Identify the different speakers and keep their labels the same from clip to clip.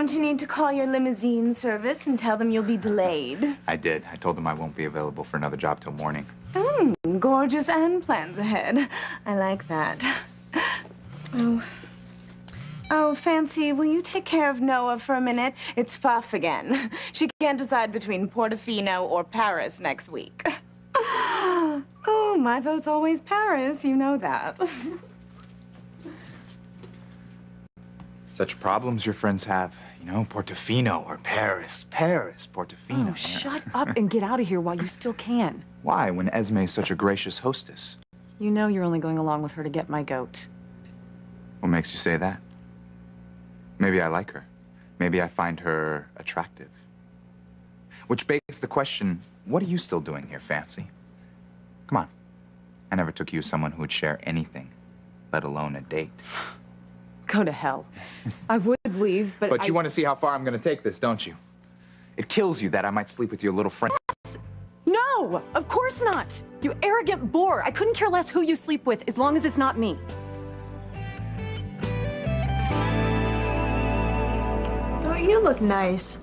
Speaker 1: Don't you need to call your limousine service and tell them you'll be delayed?
Speaker 2: I did. I told them I won't be available for another job till morning.
Speaker 1: Gorgeous and plans ahead. I like that. Oh, Fancy, will you take care of Noah for a minute? It's Fuff again. She can't decide between Portofino or Paris next week. Oh, my vote's always Paris. You know that.
Speaker 2: Such problems your friends have. You know, Portofino or Paris. Paris, Portofino.
Speaker 3: Oh, shut up and get out of here while you still can.
Speaker 2: Why, when Esme is such a gracious hostess?
Speaker 3: You know you're only going along with her to get my goat.
Speaker 2: What makes you say that? Maybe I like her. Maybe I find her attractive. Which begs the question, what are you still doing here, Fancy? Come on. I never took you as someone who would share anything, let alone a date.
Speaker 3: Go to hell. I would leave, but
Speaker 2: But you want to see how far I'm going to take this, don't you? It kills you that I might sleep with your little friend.
Speaker 3: No, of course not. You arrogant bore. I couldn't care less who you sleep with as long as it's not me.
Speaker 4: Don't you look nice?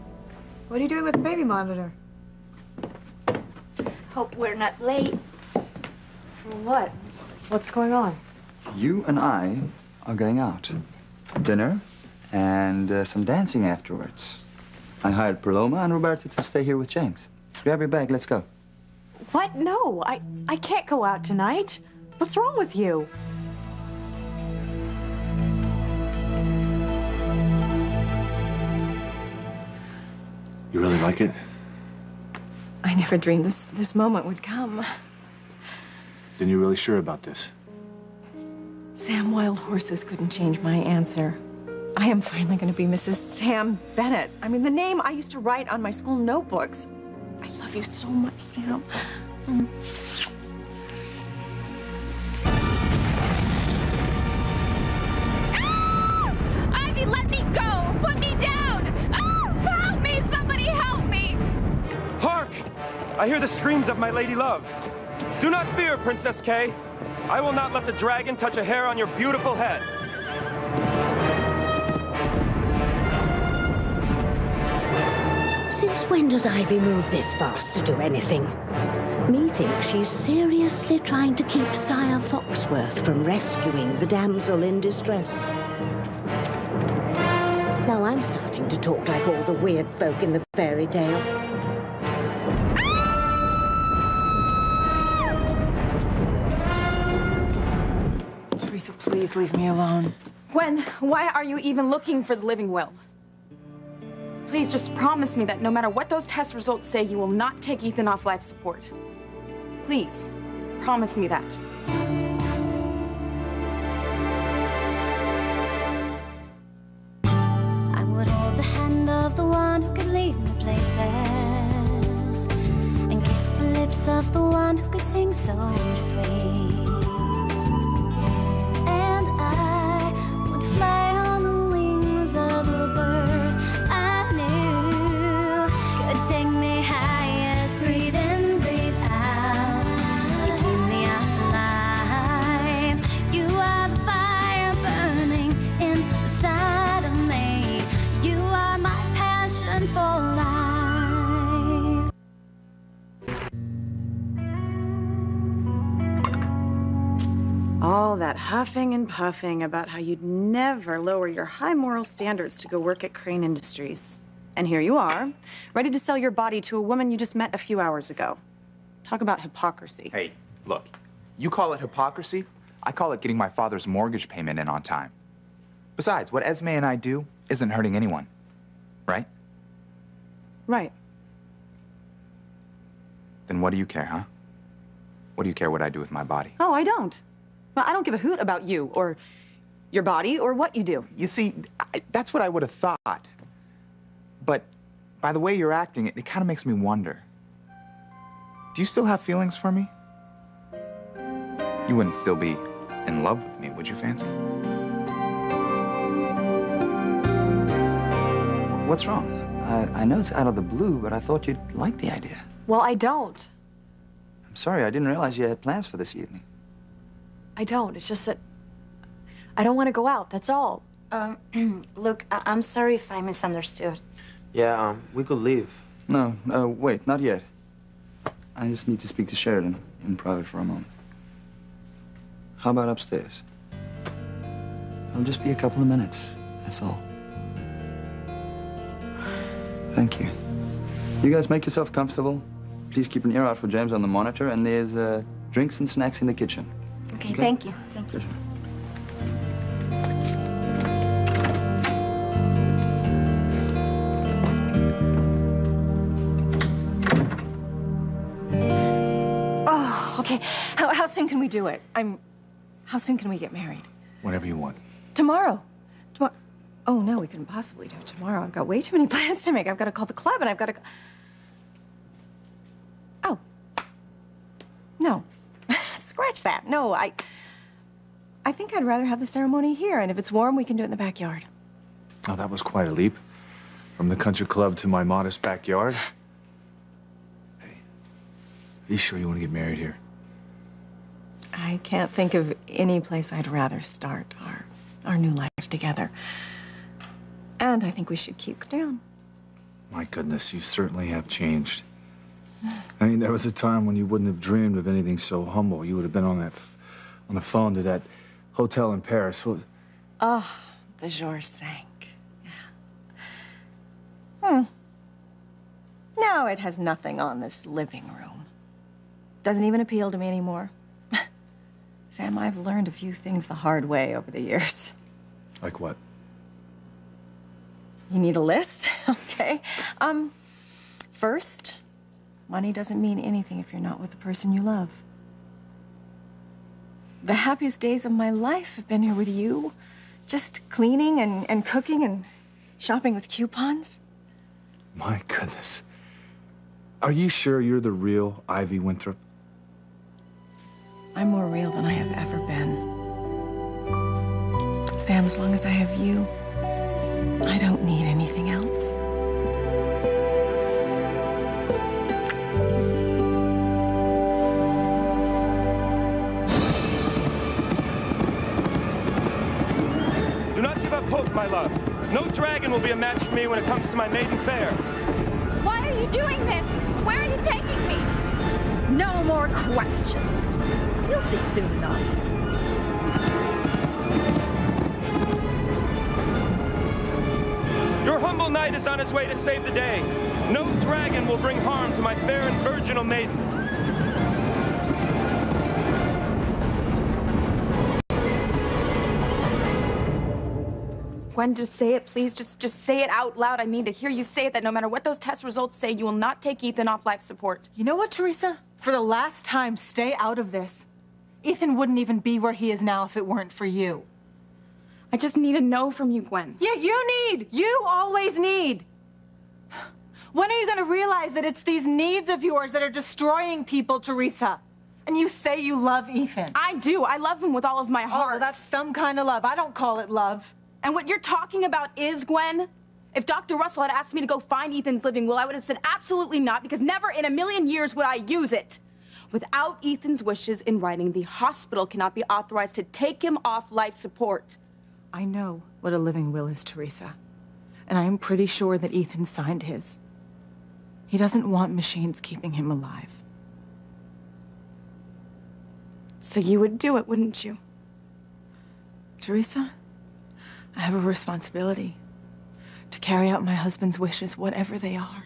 Speaker 4: What are you doing with the baby monitor?
Speaker 5: Hope we're not late.
Speaker 4: For what? What's going on?
Speaker 6: You and I are going out. Dinner and some dancing afterwards. I hired Paloma and Roberto to stay here with James. Grab your bag, let's go.
Speaker 4: What? No, I can't go out tonight. What's wrong with you?
Speaker 7: You really like it?
Speaker 4: I never dreamed this moment would come.
Speaker 7: Then you're really sure about this?
Speaker 4: Sam Wild Horses couldn't change my answer. I am finally going to be Mrs. Sam Bennett. I mean, the name I used to write on my school notebooks. I love you so much, Sam.
Speaker 5: Ivy, let me go! Put me down! Oh, help me! Somebody help me!
Speaker 8: Hark! I hear the screams of my lady love. Do not fear, Princess Kay. I will not let the dragon touch a hair on your beautiful head.
Speaker 9: Since when does Ivy move this fast to do anything? Methinks she's seriously trying to keep Sire Foxworth from rescuing the damsel in distress. Now I'm starting to talk like all the weird folk in the fairy tale.
Speaker 3: Teresa, please leave me alone.
Speaker 1: Gwen, why are you even looking for the living will? Please just promise me that no matter what those test results say, you will not take Ethan off life support. Please, promise me that.
Speaker 5: I would hold the hand of the one who could lead me places and kiss the lips of the one who could sing so sweet. And I would fly on the wings of the bird I knew could take me high as breathe in, breathe out. You keep me alive. You are the fire burning inside of me. You are my passion for life.
Speaker 3: All that huffing and puffing about how you'd never lower your high moral standards to go work at Crane Industries. And here you are, ready to sell your body to a woman you just met a few hours ago. Talk about hypocrisy.
Speaker 2: Hey, look, you call it hypocrisy, I call it getting my father's mortgage payment in on time. Besides, what Esme and I do isn't hurting anyone, right?
Speaker 3: Right.
Speaker 2: Then what do you care, huh? What do you care what I do with my body?
Speaker 3: Oh, I don't. Well, I don't give a hoot about you or your body or what you do.
Speaker 2: You see, that's what I would have thought. But by the way you're acting, it kind of makes me wonder. Do you still have feelings for me? You wouldn't still be in love with me, would you, Fancy?
Speaker 6: What's wrong? I know it's out of the blue, but I thought you'd like the idea.
Speaker 4: Well, I don't.
Speaker 6: I'm sorry, I didn't realize you had plans for this evening.
Speaker 4: I don't. It's just that I don't want to go out, that's all.
Speaker 10: Look, I'm sorry if I misunderstood.
Speaker 11: Yeah, we could leave.
Speaker 6: No, wait, not yet. I just need to speak to Sheridan in private for a moment. How about upstairs? It'll just be a couple of minutes, that's all. Thank you. You guys make yourself comfortable. Please keep an ear out for James on the monitor, and there's drinks and snacks in the kitchen.
Speaker 10: Okay, thank you. Thank you.
Speaker 6: Pleasure.
Speaker 4: Oh, okay. How soon can we do it? How soon can we get married?
Speaker 7: Whenever you want.
Speaker 4: Tomorrow. Tomorrow. Oh, no, we couldn't possibly do it tomorrow. I've got way too many plans to make. I've got to call the club, and I've got to... Oh. No. Scratch that. No, I think I'd rather have the ceremony here, and if it's warm, we can do it in the backyard.
Speaker 7: Oh, that was quite a leap. From the country club to my modest backyard. Hey, are you sure you want to get married here?
Speaker 4: I can't think of any place I'd rather start our new life together. And I think we should keep down.
Speaker 7: My goodness, you certainly have changed. I mean, there was a time when you wouldn't have dreamed of anything so humble. You would have been on the phone to that hotel in Paris.
Speaker 4: Oh, the Georges sank. Yeah. Now it has nothing on this living room. Doesn't even appeal to me anymore. Sam, I've learned a few things the hard way over the years.
Speaker 7: Like what?
Speaker 4: You need a list? Okay. First, money doesn't mean anything if you're not with the person you love. The happiest days of my life have been here with you. Just cleaning and cooking and shopping with coupons.
Speaker 7: My goodness. Are you sure you're the real Ivy Winthrop?
Speaker 4: I'm more real than I have ever been. Sam, as long as I have you, I don't need anything else.
Speaker 8: Do not give up hope, my love. No dragon will be a match for me when it comes to my maiden fair.
Speaker 5: Why are you doing this? Where are you taking me?
Speaker 12: No more questions. You'll see soon enough.
Speaker 8: Your humble knight is on his way to save the day. No dragon will bring harm to my fair and virginal maiden.
Speaker 1: Gwen, just say it, please. Just say it out loud. I need to hear you say it, that no matter what those test results say, you will not take Ethan off life support.
Speaker 13: You know what, Teresa? For the last time, stay out of this. Ethan wouldn't even be where he is now if it weren't for you.
Speaker 1: I just need a no from you, Gwen.
Speaker 13: Yeah, you always need. When are you going to realize that it's these needs of yours that are destroying people, Teresa? And you say you love Ethan.
Speaker 1: I do. I love him with all of my heart.
Speaker 13: Oh, well, that's some kind of love. I don't call it love.
Speaker 1: And what you're talking about is, Gwen, if Dr. Russell had asked me to go find Ethan's living will, I would have said absolutely not, because never in a million years would I use it. Without Ethan's wishes in writing, the hospital cannot be authorized to take him off life support.
Speaker 13: I know what a living will is, Teresa. And I am pretty sure that Ethan signed his. He doesn't want machines keeping him alive.
Speaker 1: So you would do it, wouldn't you?
Speaker 13: Teresa, I have a responsibility to carry out my husband's wishes, whatever they are.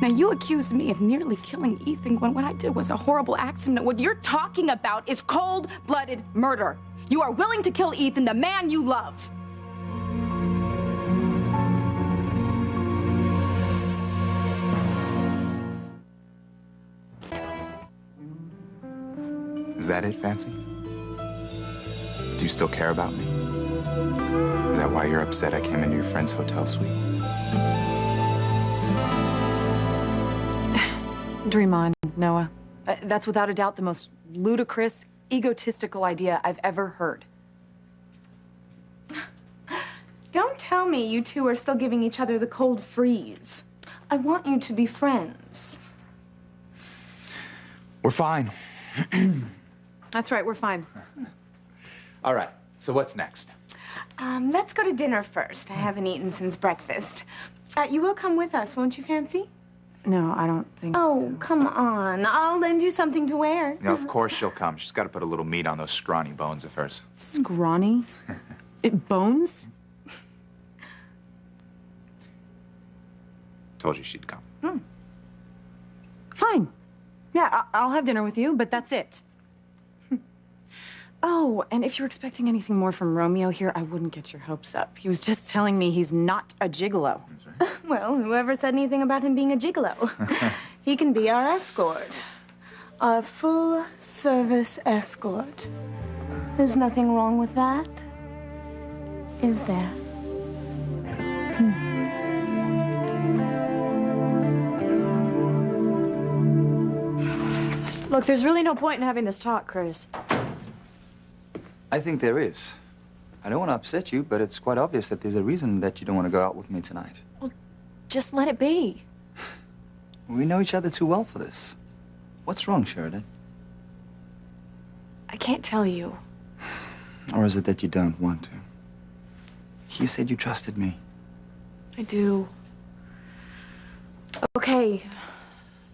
Speaker 1: Now, you accuse me of nearly killing Ethan when what I did was a horrible accident. What you're talking about is cold-blooded murder. You are willing to kill Ethan, the man you love.
Speaker 2: Is that it, Fancy? Do you still care about me? Is that why you're upset I came into your friend's hotel suite?
Speaker 3: Dream on, Noah. That's without a doubt the most ludicrous, egotistical idea I've ever heard.
Speaker 1: Don't tell me you two are still giving each other the cold freeze. I want you to be friends.
Speaker 2: We're fine.
Speaker 3: That's right, we're fine.
Speaker 2: All right, so what's next?
Speaker 1: Let's go to dinner first. I haven't eaten since breakfast. You will come with us, won't you, Fancy?
Speaker 3: No, I don't think
Speaker 1: Oh, come on. I'll lend you something to wear.
Speaker 2: Yeah, of course she'll come. She's got to put a little meat on those scrawny bones of hers.
Speaker 3: Scrawny? Bones?
Speaker 2: Told you she'd come.
Speaker 3: Fine. Yeah, I'll have dinner with you, but that's it. Oh, and if you're expecting anything more from Romeo here, I wouldn't get your hopes up. He was just telling me he's not a gigolo.
Speaker 1: Well, whoever said anything about him being a gigolo? He can be our escort. Our full-service escort. There's nothing wrong with that, is there?
Speaker 3: Look, there's really no point in having this talk, Chris.
Speaker 6: I think there is. I don't want to upset you, but it's quite obvious that there's a reason that you don't want to go out with me tonight.
Speaker 4: Well, just let it be.
Speaker 6: We know each other too well for this. What's wrong, Sheridan?
Speaker 4: I can't tell you.
Speaker 6: Or is it that you don't want to? You said you trusted me.
Speaker 4: I do. Okay.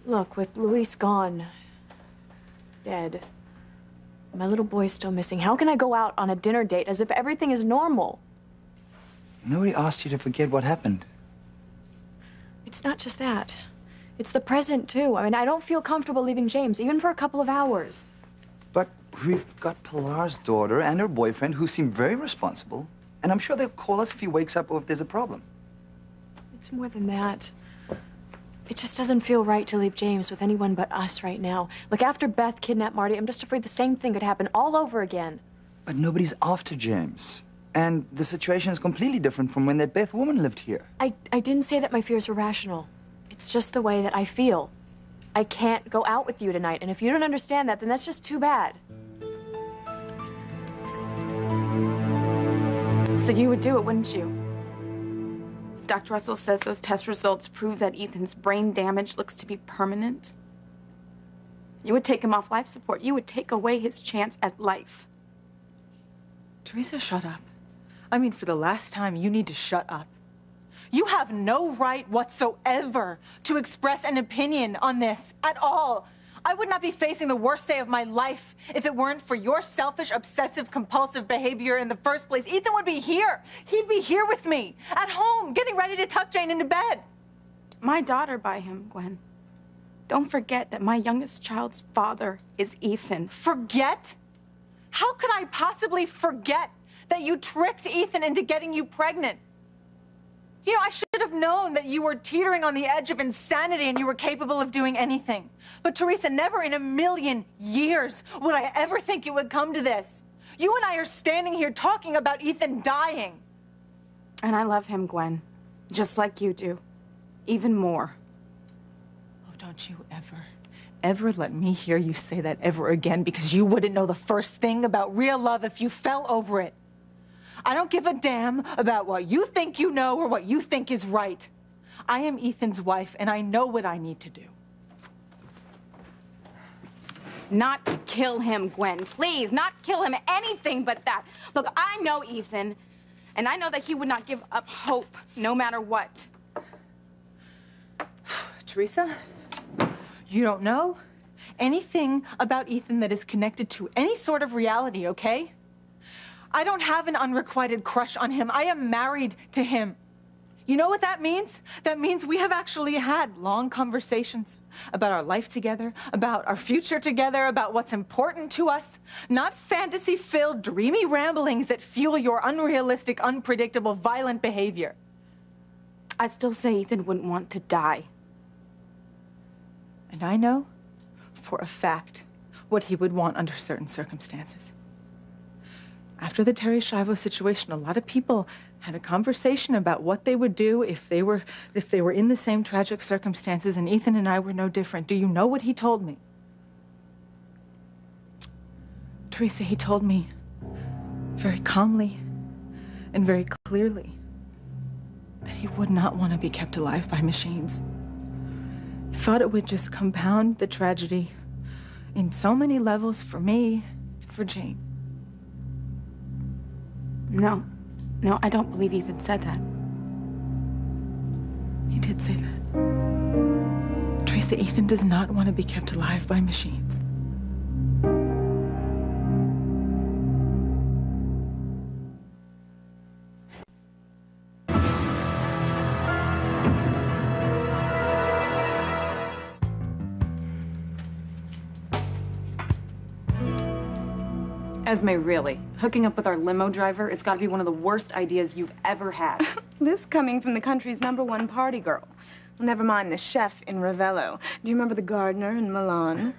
Speaker 4: Look, with Luis gone, dead, my little boy's still missing. How can I go out on a dinner date as if everything is normal?
Speaker 6: Nobody asked you to forget what happened.
Speaker 4: It's not just that. It's the present, too. I mean, I don't feel comfortable leaving James, even for a couple of hours.
Speaker 6: But we've got Pilar's daughter and her boyfriend who seem very responsible. And I'm sure they'll call us if he wakes up or if there's a problem.
Speaker 4: It's more than that. It just doesn't feel right to leave James with anyone but us right now. Like, after Beth kidnapped Marty, I'm just afraid the same thing could happen all over again.
Speaker 6: But nobody's after James. And the situation is completely different from when that Beth woman lived here.
Speaker 4: I didn't say that my fears were rational. It's just the way that I feel. I can't go out with you tonight, and if you don't understand that, then that's just too bad. So you would do it, wouldn't you?
Speaker 1: Dr. Russell says those test results prove that Ethan's brain damage looks to be permanent. You would take him off life support. You would take away his chance at life.
Speaker 13: Teresa, shut up. I mean, for the last time, you need to shut up. You have no right whatsoever to express an opinion on this at all. I would not be facing the worst day of my life if it weren't for your selfish, obsessive, compulsive behavior in the first place. Ethan would be here. He'd be here with me, at home, getting ready to tuck Jane into bed.
Speaker 1: My daughter by him, Gwen. Don't forget that my youngest child's father is Ethan.
Speaker 13: Forget? How could I possibly forget that you tricked Ethan into getting you pregnant? You know, I should have known that you were teetering on the edge of insanity and you were capable of doing anything. But Teresa, never in a million years would I ever think it would come to this. You and I are standing here talking about Ethan dying.
Speaker 1: And I love him, Gwen. Just like you do. Even more.
Speaker 13: Oh, don't you ever let me hear you say that ever again, because you wouldn't know the first thing about real love if you fell over it. I don't give a damn about what you think you know or what you think is right. I am Ethan's wife, and I know what I need to do.
Speaker 1: Not kill him, Gwen. Please, not kill him. Anything but that. Look, I know Ethan, and I know that he would not give up hope, no matter what.
Speaker 13: Teresa, you don't know anything about Ethan that is connected to any sort of reality, okay? I don't have an unrequited crush on him. I am married to him. You know what that means? That means we have actually had long conversations about our life together, about our future together, about what's important to us. Not fantasy-filled, dreamy ramblings that fuel your unrealistic, unpredictable, violent behavior.
Speaker 1: I still say Ethan wouldn't want to die.
Speaker 13: And I know, for a fact, what he would want under certain circumstances. After the Terry Schiavo situation, a lot of people had a conversation about what they would do if they were in the same tragic circumstances, and Ethan and I were no different. Do you know what he told me? Teresa, he told me very calmly and very clearly that he would not want to be kept alive by machines. He thought it would just compound the tragedy in so many levels for me and for Jane.
Speaker 3: No. No, I don't believe Ethan said that.
Speaker 13: He did say that. Teresa, Ethan does not want to be kept alive by machines.
Speaker 3: Esme, really, hooking up with our limo driver, it's gotta be one of the worst ideas you've ever had.
Speaker 1: This coming from the country's #1 party girl. Never mind the chef in Ravello. Do you remember the gardener in Milan?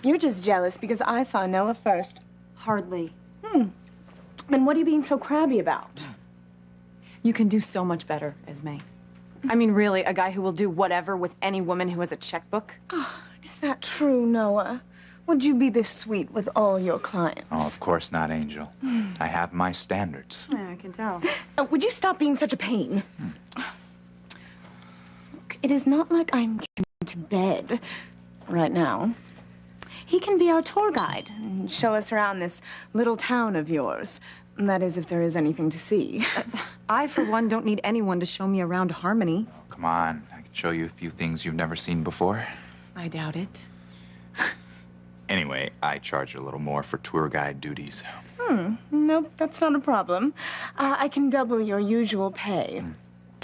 Speaker 1: You're just jealous because I saw Noah first.
Speaker 3: Hardly.
Speaker 1: And what are you being so crabby about?
Speaker 3: You can do so much better, Esme. I mean, really, a guy who will do whatever with any woman who has a checkbook?
Speaker 1: Oh, is that true, Noah? Would you be this sweet with all your clients?
Speaker 2: Oh, of course not, Angel. I have my standards.
Speaker 3: Yeah, I can tell.
Speaker 1: Would you stop being such a pain? Look, it is not like I'm getting to bed right now. He can be our tour guide and show us around this little town of yours. That is, if there is anything to see.
Speaker 3: I, for one, don't need anyone to show me around Harmony.
Speaker 2: Come on, I can show you a few things you've never seen before.
Speaker 3: I doubt it.
Speaker 2: Anyway, I charge a little more for tour guide duties.
Speaker 1: Nope, that's not a problem. I can double your usual pay.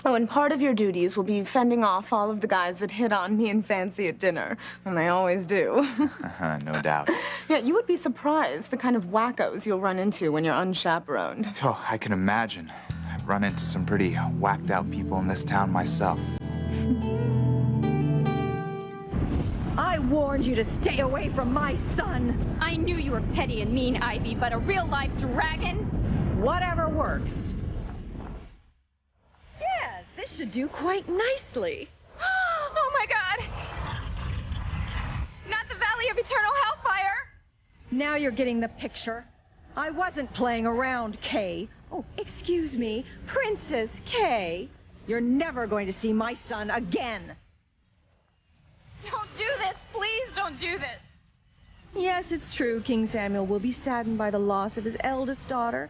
Speaker 1: Oh, and part of your duties will be fending off all of the guys that hit on me and Fancy at dinner. And they always do.
Speaker 2: No doubt.
Speaker 1: Yeah, you would be surprised the kind of wackos you'll run into when you're unchaperoned.
Speaker 2: Oh, I can imagine. I've run into some pretty whacked out people in this town myself.
Speaker 12: I warned you to stay away from my son.
Speaker 14: I knew you were petty and mean, Ivy, but a real-life dragon?
Speaker 12: Whatever works. Yes, this should do quite nicely.
Speaker 14: Oh my god! Not the Valley of Eternal Hellfire!
Speaker 12: Now you're getting the picture. I wasn't playing around, Kay. Oh, excuse me, Princess Kay. You're never going to see my son again.
Speaker 14: Don't do this! Please don't do this!
Speaker 12: Yes, it's true, King Samuel will be saddened by the loss of his eldest daughter.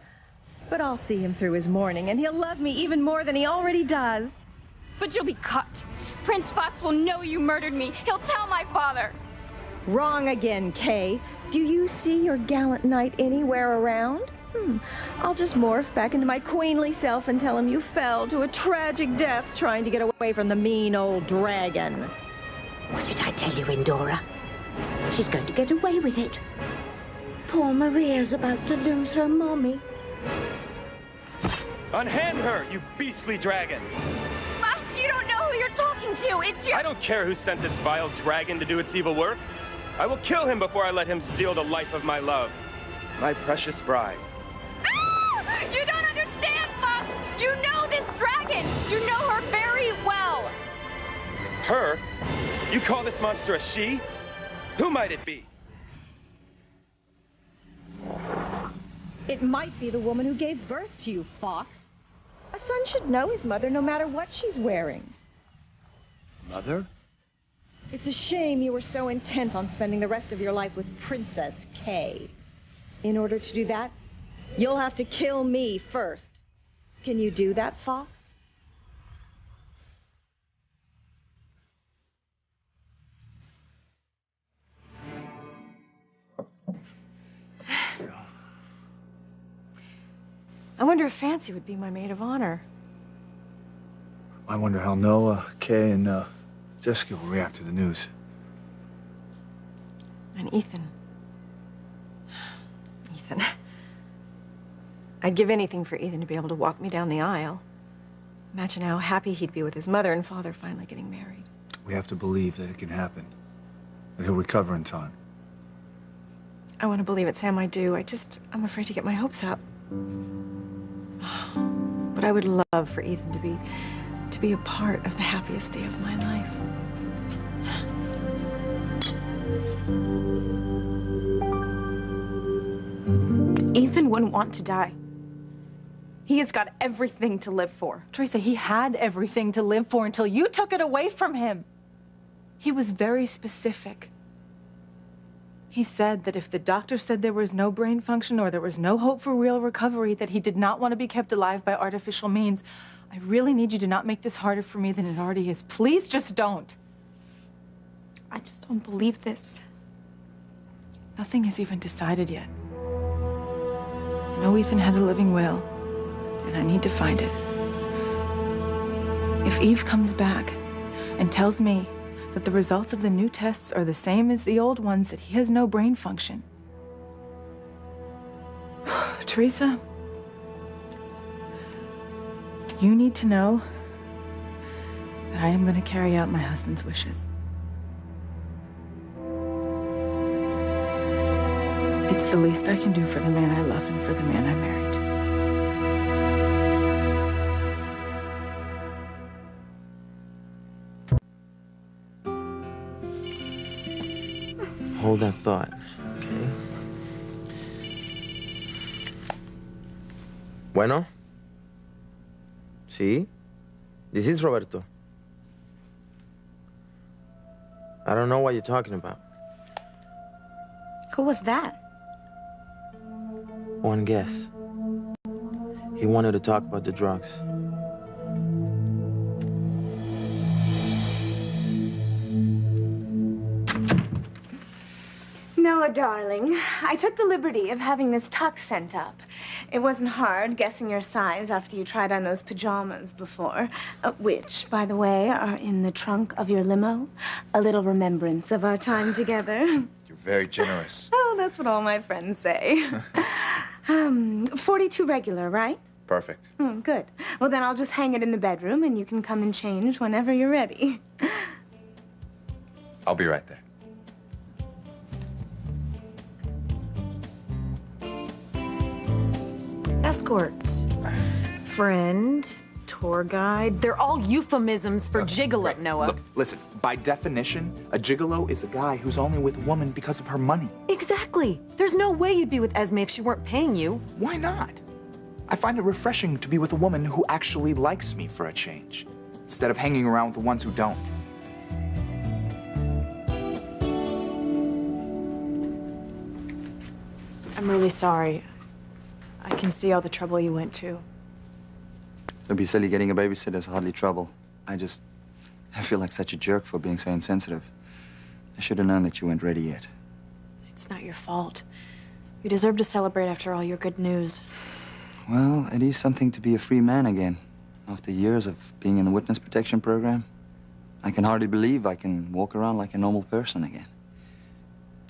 Speaker 12: But I'll see him through his mourning, and he'll love me even more than he already does.
Speaker 14: But you'll be caught. Prince Fox will know you murdered me. He'll tell my father.
Speaker 12: Wrong again, Kay. Do you see your gallant knight anywhere around? I'll just morph back into my queenly self and tell him you fell to a tragic death trying to get away from the mean old dragon.
Speaker 9: What did I tell you, Indora? She's going to get away with it. Poor Maria's about to lose her mommy.
Speaker 8: Unhand her, you beastly dragon!
Speaker 14: Fox, you don't know who you're talking to. It's your...
Speaker 8: I don't care who sent this vile dragon to do its evil work. I will kill him before I let him steal the life of my love. My precious bride.
Speaker 14: Ah! You don't understand, Fox! You know this dragon! You know her very well!
Speaker 8: Her? You call this monster a she? Who might it be?
Speaker 12: It might be the woman who gave birth to you, Fox. A son should know his mother no matter what she's wearing.
Speaker 8: Mother?
Speaker 12: It's a shame you were so intent on spending the rest of your life with Princess Kay. In order to do that, you'll have to kill me first. Can you do that, Fox?
Speaker 4: I wonder if Fancy would be my maid of honor.
Speaker 7: I wonder how Noah, Kay, and Jessica will react to the news.
Speaker 4: And Ethan. Ethan. I'd give anything for Ethan to be able to walk me down the aisle. Imagine how happy he'd be with his mother and father finally getting married.
Speaker 7: We have to believe that it can happen. That he'll recover in time.
Speaker 4: I want to believe it, Sam, I do. I'm afraid to get my hopes up. But I would love for Ethan to be a part of the happiest day of my life.
Speaker 3: Ethan wouldn't want to die. He has got everything to live for.
Speaker 13: Teresa, he had everything to live for until you took it away from him.
Speaker 3: He was very specific.
Speaker 13: He said that if the doctor said there was no brain function or there was no hope for real recovery, that he did not want to be kept alive by artificial means. I really need you to not make this harder for me than it already is. Please just don't.
Speaker 10: I just don't believe this.
Speaker 13: Nothing is even decided yet. I know Ethan had a living will, and I need to find it. If Eve comes back and tells me that the results of the new tests are the same as the old ones, that he has no brain function. Teresa, you need to know that I am going to carry out my husband's wishes. It's the least I can do for the man I love and for the man I married.
Speaker 11: Hold that thought, okay? Bueno? Sí? This is Roberto. I don't know what you're talking about.
Speaker 10: Who was that?
Speaker 11: One guess. He wanted to talk about the drugs.
Speaker 1: Noah, darling, I took the liberty of having this tux sent up. It wasn't hard guessing your size after you tried on those pajamas before, which, by the way, are in the trunk of your limo. A little remembrance of our time together.
Speaker 2: You're very generous.
Speaker 1: Oh, that's what all my friends say. 42 regular, right?
Speaker 2: Perfect.
Speaker 1: Oh, good. Well, then I'll just hang it in the bedroom, and you can come and change whenever you're ready.
Speaker 2: I'll be right there.
Speaker 3: Escorts. Friend, tour guide. They're all euphemisms for gigolo, Noah.
Speaker 2: Look, listen, by definition, a gigolo is a guy who's only with a woman because of her money.
Speaker 3: Exactly. There's no way you'd be with Esme if she weren't paying you.
Speaker 2: Why not? I find it refreshing to be with a woman who actually likes me for a change, instead of hanging around with the ones who don't.
Speaker 3: I'm really sorry. I can see all the trouble you went to.
Speaker 6: Don't be silly, getting a babysitter is hardly trouble. I feel like such a jerk for being so insensitive. I should have known that you weren't ready yet.
Speaker 3: It's not your fault. You deserve to celebrate after all your good news.
Speaker 6: Well, it is something to be a free man again. After years of being in the witness protection program, I can hardly believe I can walk around like a normal person again.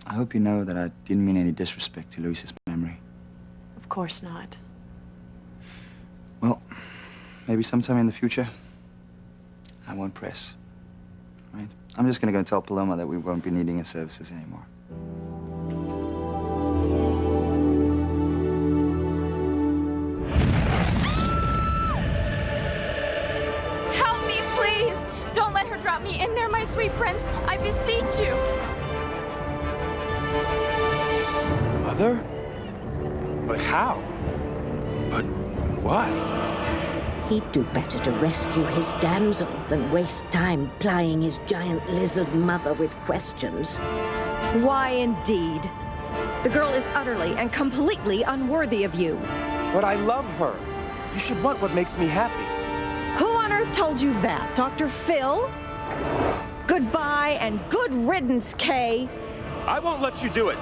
Speaker 6: I hope you know that I didn't mean any disrespect to Luis's memory.
Speaker 3: Of course not.
Speaker 6: Well, maybe sometime in the future, I won't press, right? I'm just gonna go tell Paloma that we won't be needing his services anymore.
Speaker 14: Help me, please! Don't let her drop me in there, my sweet prince. I beseech you.
Speaker 8: Mother? But how? But why?
Speaker 9: He'd do better to rescue his damsel than waste time plying his giant lizard mother with questions.
Speaker 12: Why, indeed? The girl is utterly and completely unworthy of you.
Speaker 8: But I love her. You should want what makes me happy.
Speaker 12: Who on earth told you that? Dr. Phil? Goodbye and good riddance, Kay.
Speaker 8: I won't let you do it.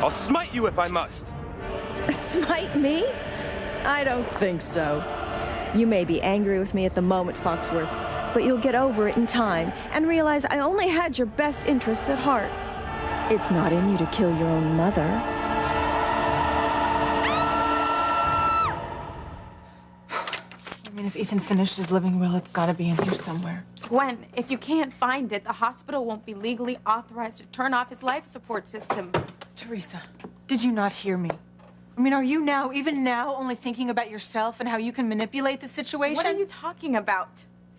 Speaker 8: I'll smite you if I must.
Speaker 12: Smite me? I don't think so. You may be angry with me at the moment, Foxworth, but you'll get over it in time and realize I only had your best interests at heart. It's not in you to kill your own mother.
Speaker 13: I mean, if Ethan finished his living will, it's gotta be in here somewhere.
Speaker 10: Gwen, if you can't find it, the hospital won't be legally authorized to turn off his life support system.
Speaker 13: Teresa, did you not hear me? I mean, are you now, even now, only thinking about yourself and how you can manipulate the situation?
Speaker 10: What are you talking about?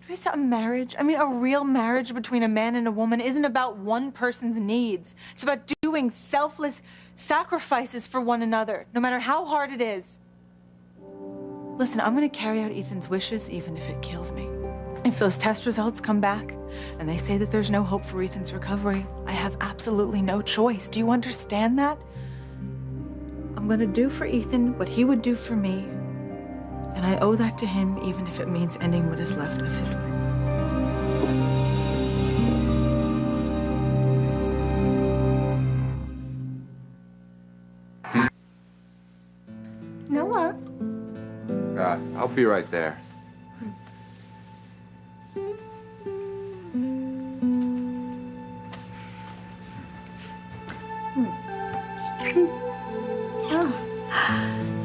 Speaker 13: Teresa, a marriage, I mean, a real marriage between a man and a woman isn't about one person's needs. It's about doing selfless sacrifices for one another, no matter how hard it is. Listen, I'm gonna carry out Ethan's wishes, even if it kills me. If those test results come back and they say that there's no hope for Ethan's recovery, I have absolutely no choice. Do you understand that? I'm gonna do for Ethan what he would do for me, and I owe that to him, even if it means ending what is left of his life.
Speaker 1: Noah?
Speaker 2: I'll be right there.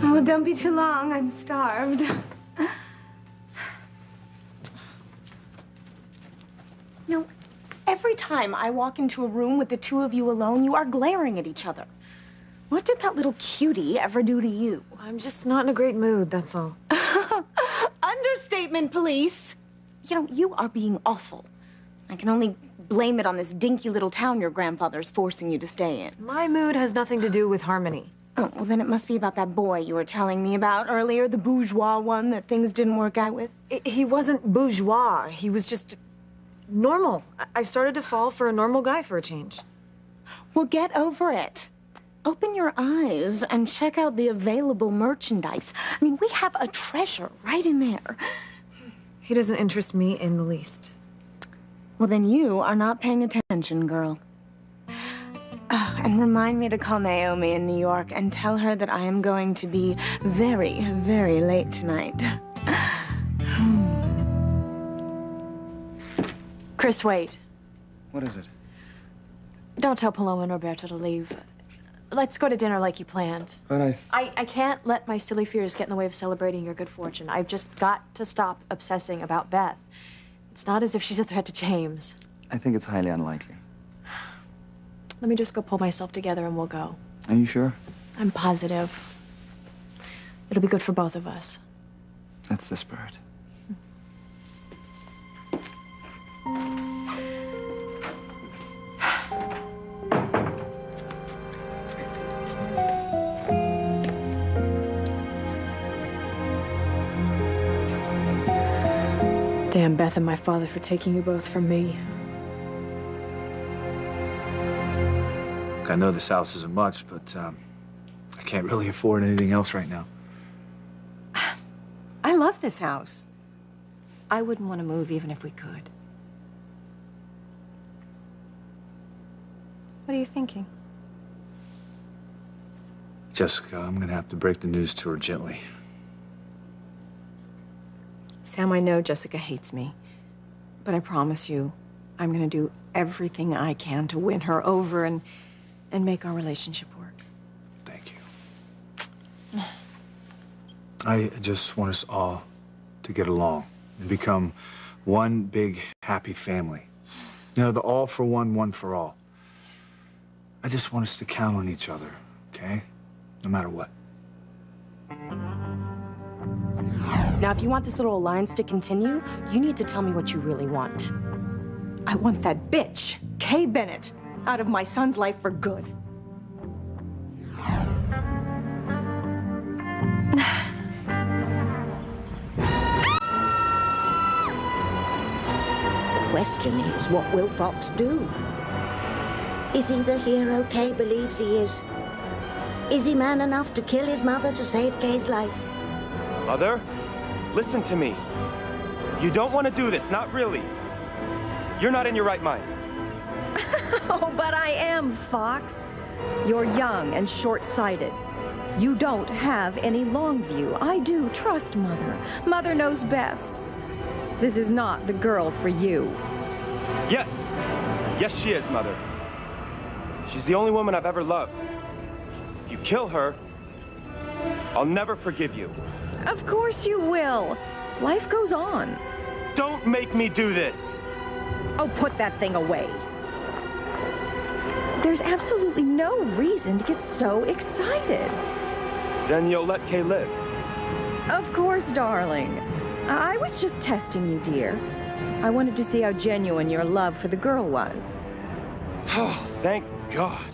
Speaker 1: Oh, don't be too long. I'm starved. No, every time I walk into a room with the two of you alone, you are glaring at each other. What did that little cutie ever do to you?
Speaker 3: I'm just not in a great mood, that's all.
Speaker 1: Understatement, police. You know, you are being awful. I can only blame it on this dinky little town your grandfather's forcing you to stay in.
Speaker 3: My mood has nothing to do with Harmony.
Speaker 1: Oh, well, then it must be about that boy you were telling me about earlier, the bourgeois one that things didn't work out with.
Speaker 3: He wasn't bourgeois. He was just normal. I started to fall for a normal guy for a change.
Speaker 1: Well, get over it. Open your eyes and check out the available merchandise. I mean, we have a treasure right in there.
Speaker 3: He doesn't interest me in the least.
Speaker 1: Well, then you are not paying attention, girl. Oh, and remind me to call Naomi in New York and tell her that I am going to be very, very late tonight.
Speaker 4: Chris, wait.
Speaker 6: What is it?
Speaker 4: Don't tell Paloma and Roberto to leave. Let's go to dinner like you planned.
Speaker 6: But
Speaker 4: I can't let my silly fears get in the way of celebrating your good fortune. I've just got to stop obsessing about Beth. It's not as if she's a threat to James.
Speaker 6: I think it's highly unlikely.
Speaker 4: Let me just go pull myself together and we'll go.
Speaker 6: Are you sure?
Speaker 4: I'm positive. It'll be good for both of us.
Speaker 6: That's the spirit.
Speaker 4: Damn Beth and my father for taking you both from me.
Speaker 7: Look, I know this house isn't much, but I can't really afford anything else right now.
Speaker 4: I love this house. I wouldn't want to move even if we could. What are you thinking?
Speaker 7: Jessica, I'm gonna have to break the news to her gently.
Speaker 4: Sam, I know Jessica hates me, but I promise you, I'm gonna do everything I can to win her over and make our relationship work.
Speaker 7: Thank you. I just want us all to get along and become one big, happy family. You know, the all for one, one for all. I just want us to count on each other, okay? No matter what.
Speaker 1: Now, if you want this little alliance to continue, you need to tell me what you really want.
Speaker 4: I want that bitch, Kay Bennett, out of my son's life for good.
Speaker 9: The question is, what will Fox do? Is he the hero Kay believes he is? Is he man enough to kill his mother to save Kay's life?
Speaker 8: Mother, listen to me. You don't want to do this, not really. You're not in your right mind.
Speaker 12: Oh, but I am, Fox. You're young and short-sighted. You don't have any long view. I do trust Mother. Mother knows best. This is not the girl for you.
Speaker 8: Yes. Yes, she is, Mother. She's the only woman I've ever loved. If you kill her, I'll never forgive you.
Speaker 12: Of course you will. Life goes on.
Speaker 8: Don't make me do this.
Speaker 12: Oh, put that thing away. There's absolutely no reason to get so excited.
Speaker 8: Then you'll let Kay live.
Speaker 12: Of course, darling. I was just testing you, dear. I wanted to see how genuine your love for the girl was.
Speaker 8: Oh, thank God.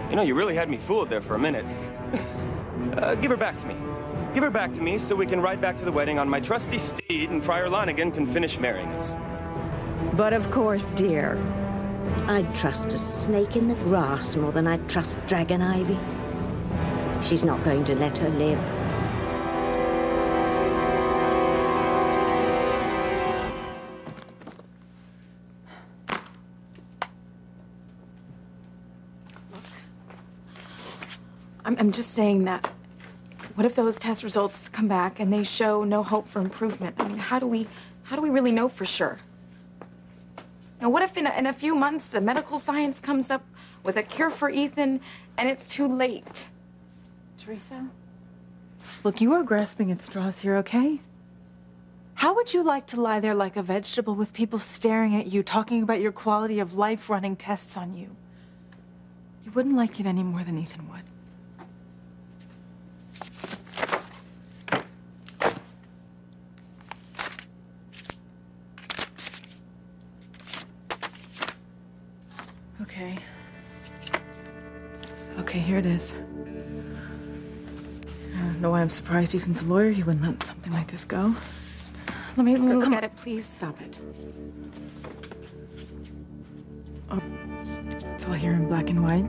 Speaker 8: You know, you really had me fooled there for a minute. Give her back to me. Give her back to me so we can ride back to the wedding on my trusty steed and Friar Lonigan can finish marrying us.
Speaker 9: But of course, dear, I'd trust a snake in the grass more than I'd trust Dragon Ivy. She's not going to let her live.
Speaker 10: I'm just saying that. What if those test results come back and they show no hope for improvement? I mean, how do we really know for sure? Now, what if in a few months the medical science comes up with a cure for Ethan and it's too late?
Speaker 13: Teresa, look, you are grasping at straws here, okay? How would you like to lie there like a vegetable with people staring at you, talking about your quality of life, running tests on you? You wouldn't like it any more than Ethan would. Okay. Okay, here it is. I don't know why I'm surprised Ethan's a lawyer. He wouldn't let something like this go.
Speaker 10: Let me look at it, please.
Speaker 13: Stop it. Oh, it's all here in black and white.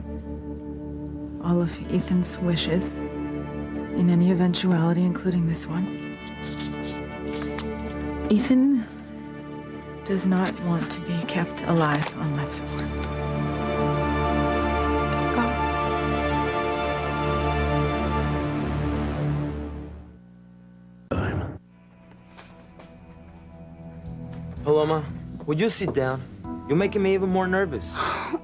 Speaker 13: All of Ethan's wishes, in any eventuality, including this one. Ethan does not want to be kept alive on life support.
Speaker 11: Hello, Ma. Would you sit down? You're making me even more nervous.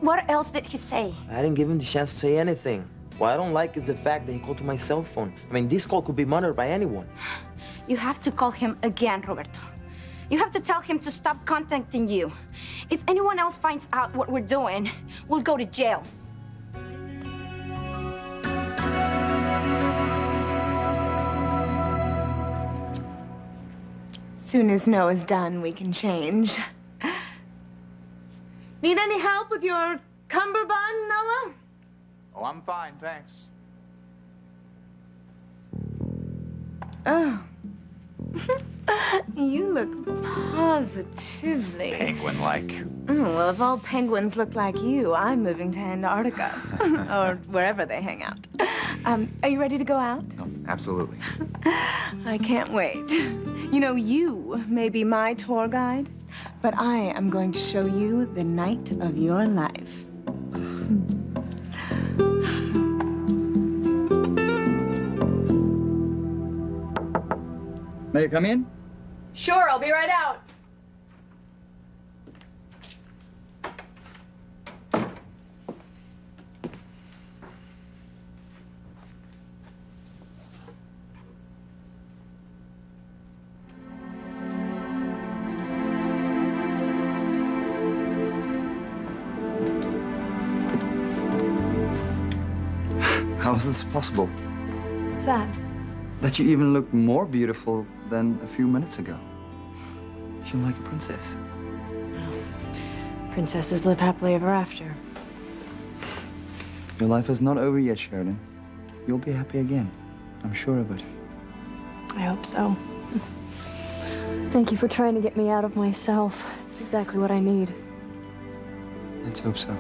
Speaker 14: What else did he say?
Speaker 11: I didn't give him the chance to say anything. What I don't like is the fact that he called to my cell phone. I mean, this call could be monitored by anyone.
Speaker 14: You have to call him again, Roberto. You have to tell him to stop contacting you. If anyone else finds out what we're doing, we'll go to jail.
Speaker 1: Soon as Noah's done, we can change. Need any help with your cummerbund, Noah?
Speaker 2: Oh, I'm fine, thanks.
Speaker 1: Oh. You look positively...
Speaker 2: Penguin-like.
Speaker 1: Well, if all penguins look like you, I'm moving to Antarctica. Or wherever they hang out. Are you ready to go out?
Speaker 2: Oh, absolutely.
Speaker 1: I can't wait. You know, you may be my tour guide, but I am going to show you the night of your life.
Speaker 6: May I come in?
Speaker 10: Sure, I'll be right out.
Speaker 6: How is this possible?
Speaker 1: What's that?
Speaker 6: That you even look more beautiful than a few minutes ago. You feel like a princess.
Speaker 3: Princesses live happily ever after.
Speaker 6: Your life is not over yet, Sheridan. You'll be happy again. I'm sure of it.
Speaker 4: I hope so. Thank you for trying to get me out of myself. It's exactly what I need.
Speaker 6: Let's hope so.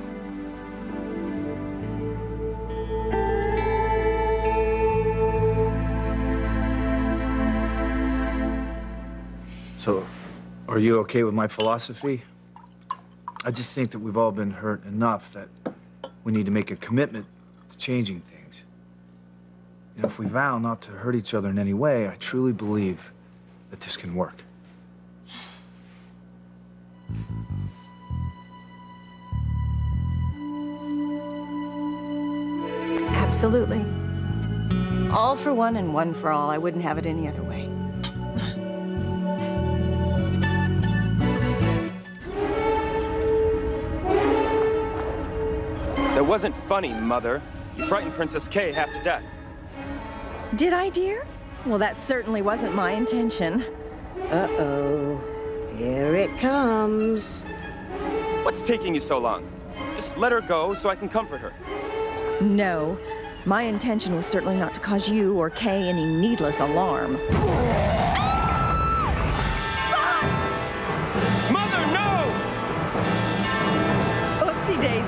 Speaker 7: So, are you okay with my philosophy? I just think that we've all been hurt enough that we need to make a commitment to changing things. You know, if we vow not to hurt each other in any way, I truly believe that this can work.
Speaker 4: Absolutely. All for one and one for all. I wouldn't have it any other way.
Speaker 8: That wasn't funny, Mother. You frightened Princess Kay half to death.
Speaker 4: Did I, dear? Well, that certainly wasn't my intention.
Speaker 9: Uh-oh. Here it comes.
Speaker 8: What's taking you so long? Just let her go so I can comfort her.
Speaker 4: No. My intention was certainly not to cause you or Kay any needless alarm.
Speaker 8: Mother, no!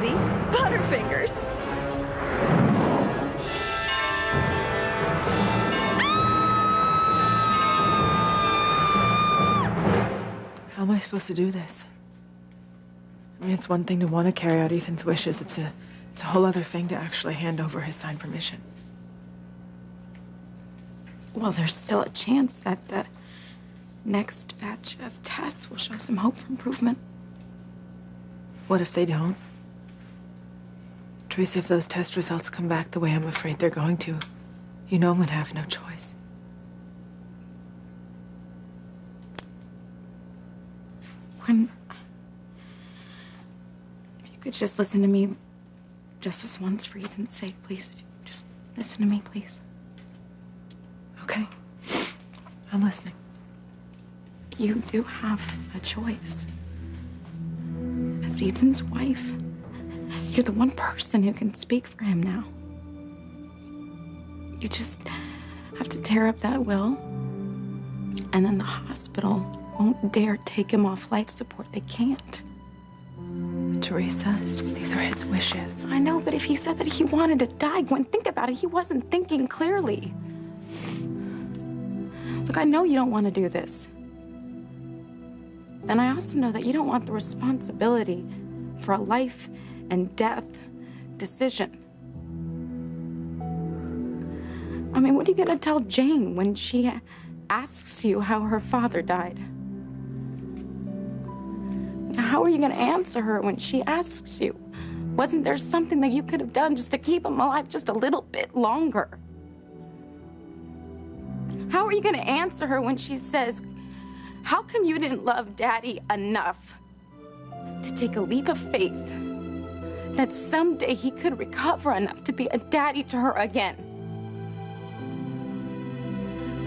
Speaker 3: easy. Butterfingers.
Speaker 13: How am I supposed to do this? I mean, it's one thing to want to carry out Ethan's wishes. It's a whole other thing to actually hand over his signed permission.
Speaker 10: Well, there's still a chance that the next batch of tests will show some hope for improvement.
Speaker 13: What if they don't? Teresa, if those test results come back the way I'm afraid they're going to, you know I'm gonna have no choice.
Speaker 10: Gwen, if you could just listen to me just this once for Ethan's sake, please. If you could just listen to me, please.
Speaker 13: Okay. I'm listening.
Speaker 10: You do have a choice. As Ethan's wife, you're the one person who can speak for him now. You just have to tear up that will, and then the hospital won't dare take him off life support. They can't.
Speaker 13: Teresa, these are his wishes.
Speaker 10: I know, but if he said that he wanted to die, Gwen, think about it. He wasn't thinking clearly. Look, I know you don't want to do this. And I also know that you don't want the responsibility for a life and death decision. I mean, what are you going to tell Jane when she asks you how her father died? How are you going to answer her when she asks you? Wasn't there something that you could have done just to keep him alive just a little bit longer? How are you going to answer her when she says, how come you didn't love Daddy enough to take a leap of faith that someday he could recover enough to be a daddy to her again?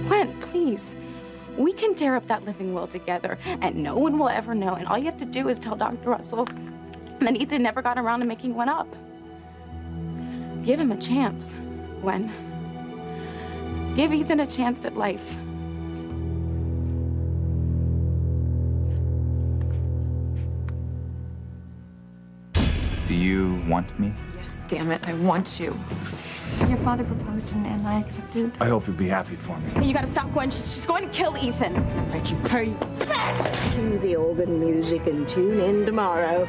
Speaker 10: Gwen, please. We can tear up that living will together, and no one will ever know. And all you have to do is tell Dr. Russell that Ethan never got around to making one up. Give him a chance, Gwen. Give Ethan a chance at life.
Speaker 2: Do you want me?
Speaker 10: Yes, damn it, I want you.
Speaker 4: Your father proposed and I accepted.
Speaker 7: I hope you'll be happy for me.
Speaker 10: You gotta stop Gwen. She's going to kill Ethan.
Speaker 9: Cue the organ music and tune in tomorrow.